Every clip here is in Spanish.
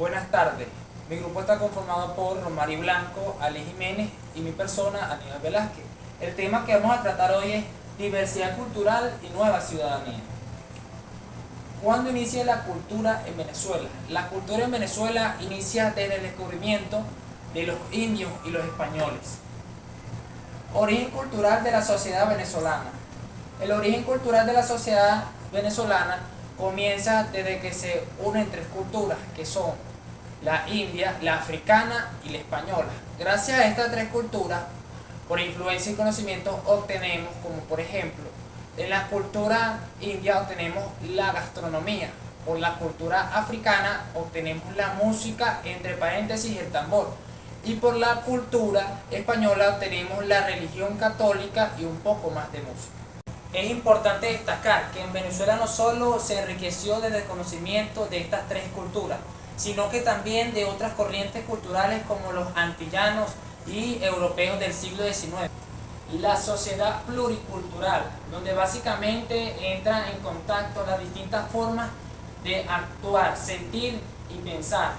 Buenas tardes. Mi grupo está conformado por Romari Blanco, Ali Jiménez y mi persona, Aníbal Velázquez. El tema que vamos a tratar hoy es diversidad cultural y nueva ciudadanía. ¿Cuándo inicia la cultura en Venezuela? La cultura en Venezuela inicia desde el descubrimiento de los indios y los españoles. Origen cultural de la sociedad venezolana. El origen cultural de la sociedad venezolana comienza desde que se unen tres culturas, que son la india, la africana y la española. Gracias a estas tres culturas, por influencia y conocimiento, obtenemos, como por ejemplo, en la cultura india obtenemos la gastronomía, por la cultura africana obtenemos la música, entre paréntesis el tambor, y por la cultura española obtenemos la religión católica y un poco más de música. Es importante destacar que en Venezuela no solo se enriqueció desde el conocimiento de estas tres culturas, sino que también de otras corrientes culturales como los antillanos y europeos del siglo XIX. La sociedad pluricultural, donde básicamente entran en contacto las distintas formas de actuar, sentir y pensar.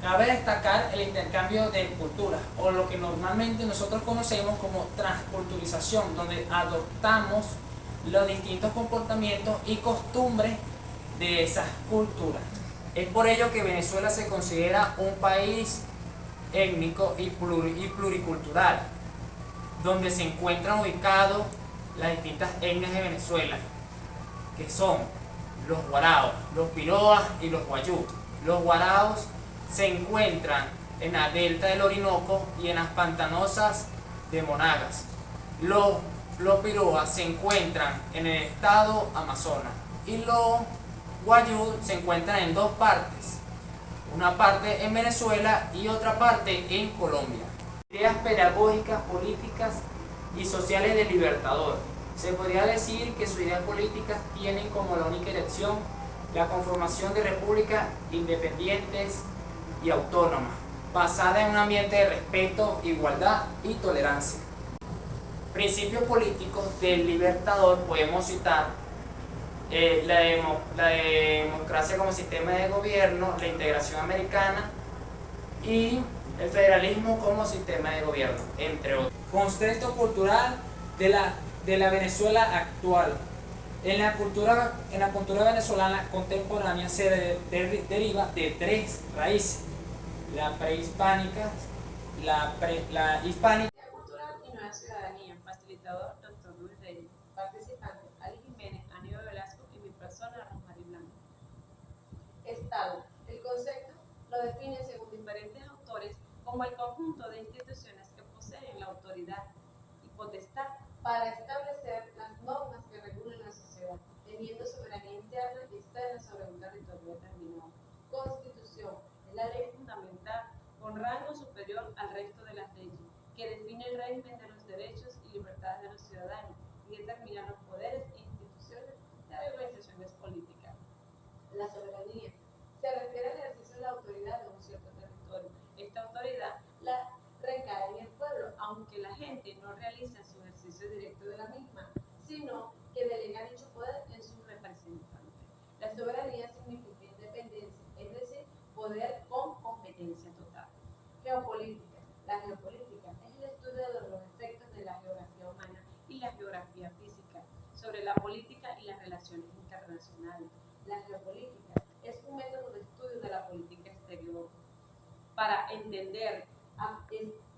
Cabe destacar el intercambio de culturas, o lo que normalmente nosotros conocemos como transculturización, donde adoptamos los distintos comportamientos y costumbres de esas culturas. Es por ello que Venezuela se considera un país étnico y pluricultural, donde se encuentran ubicados las distintas etnias de Venezuela, que son los guaraos, los piroas y los guayú. Los guaraos se encuentran en la delta del Orinoco y en las pantanosas de Monagas. Los piroas se encuentran en el estado Amazonas y los guayú se encuentran en dos partes, una parte en Venezuela y otra parte en Colombia. Ideas pedagógicas, políticas y sociales del Libertador. Se podría decir que sus ideas políticas tienen como la única dirección la conformación de repúblicas independientes y autónomas, basada en un ambiente de respeto, igualdad y tolerancia. Principios políticos del Libertador podemos citar la democracia como sistema de gobierno, la integración americana y el federalismo como sistema de gobierno, entre otros. Contexto cultural de la Venezuela actual. En la cultura venezolana contemporánea se deriva de tres raíces: la prehispánica, la hispánica. Cultural y Nueva Ciudadanía, facilitador Dr. Luis Reyes, participante Ali Jiménez, Aníbal Velasco y mi persona Rosmarie Blanco. Estado. El concepto lo define según diferentes autores como el conjunto de instituciones que poseen la autoridad y potestad para establecer las normas que regulen la sociedad, teniendo soberanía interna y externa sobre un territorio determinado. Constitución es la ley fundamental con rango superior al resto de las leyes, que define el régimen de los derechos y libertades de los ciudadanos y determina los poderes e instituciones de las organizaciones políticas. La soberanía se refiere al ejercicio de la autoridad de un cierto territorio. Esta autoridad la recae en el pueblo, aunque la gente no realiza su ejercicio directo de la misma, sino que delega dicho poder en sus representantes. La soberanía significa independencia, es decir, poder con competencia total. Geopolítica. La geopolítica es el estudio de los efectos de la geografía humana y la geografía física sobre la política y las relaciones internacionales. La geopolítica es un método de estudio de la política exterior para entender,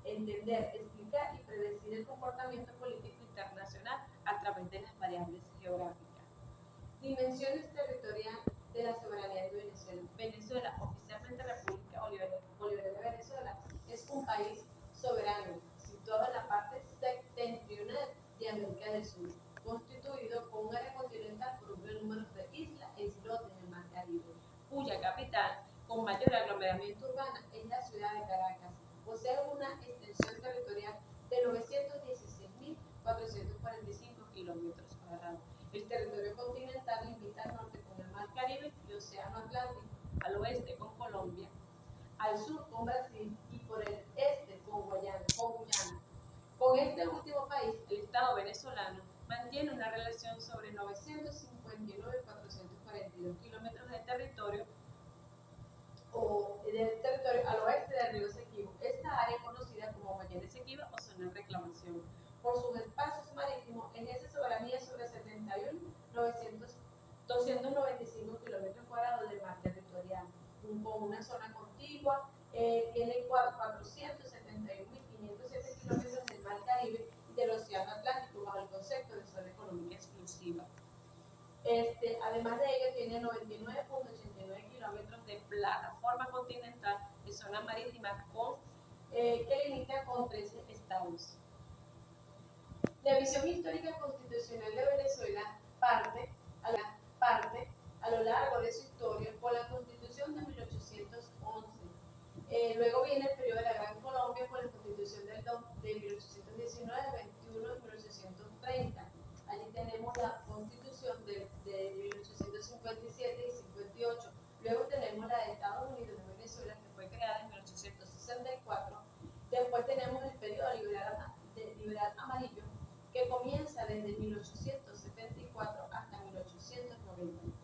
explicar y predecir el comportamiento político internacional a través de las variables geográficas. Dimensiones territoriales de la soberanía de Venezuela. Venezuela, oficialmente República Bolivariana de Venezuela, es un país soberano situado en la parte septentrional de América del Sur, constituido por un área continental por un gran número de islas e islotes en el Mar Caribe, cuya capital, con mayor aglomeramiento urbana, es la ciudad de Caracas. Posee una extensión territorial de 916.445 kilómetros cuadrados. El territorio continental limita al norte con el Mar Caribe y Océano Atlántico, al oeste con Colombia, al sur con Brasil y por el este con Guyana. Con este último país, el Estado venezolano mantiene una relación sobre 959.442 kilómetros de territorio o de con una zona contigua, tiene 471.507 kilómetros del Mar Caribe y del Océano Atlántico bajo el concepto de zona económica exclusiva. Además de ello, tiene 99.89 kilómetros de plataforma continental de zona marítima que limita con 13 estados. La visión histórica constitucional de Venezuela parte a lo largo de su historia con la Constitución de 1811. Luego viene el periodo de la Gran Colombia con la Constitución de 1819, 21 y 1830. Allí tenemos la Constitución de 1857 y 58. Luego tenemos la de Estados Unidos de Venezuela, que fue creada en 1864. Después tenemos el periodo liberal amarillo, que comienza desde 1874 hasta 1893.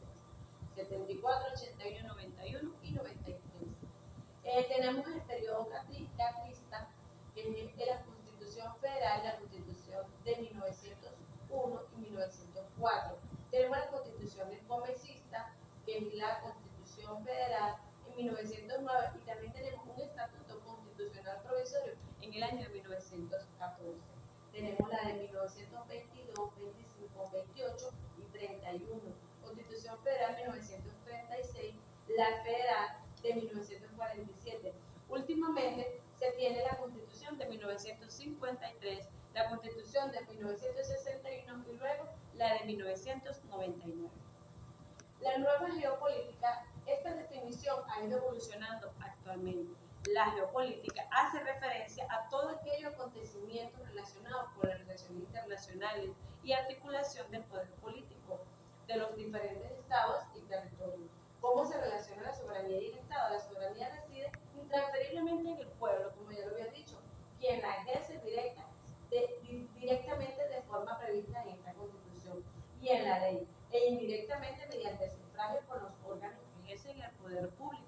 74, 81, 91 y 93. Tenemos el periodo castrista, que es de la Constitución Federal, la Constitución de 1901 y 1904. Tenemos la Constitución Escomecista, que es la Constitución Federal en 1909, y también tenemos un estatuto constitucional provisorio en el año de 1914. Tenemos la de 1922, 25, 28 y 31. Constitución Federal 1936, la Federal de 1947. Últimamente se tiene la Constitución de 1953, la Constitución de 1961 y luego la de 1999. La nueva geopolítica, esta definición ha ido evolucionando actualmente. La geopolítica hace referencia a todo aquellos acontecimientos relacionados con las relaciones internacionales y articulación del poder político de los diferentes estados y territorios. ¿Cómo se relaciona la soberanía y el Estado? La soberanía reside intransferiblemente en el pueblo, como ya lo había dicho, quien la ejerce directamente de forma prevista en esta Constitución y en la ley, e indirectamente mediante el sufragio por los órganos que ejercen el poder público.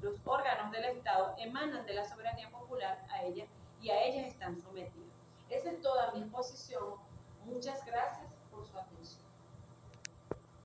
Los órganos del Estado emanan de la soberanía popular a ella y a ellas están sometidos. Esa es toda mi exposición. Muchas gracias por su atención.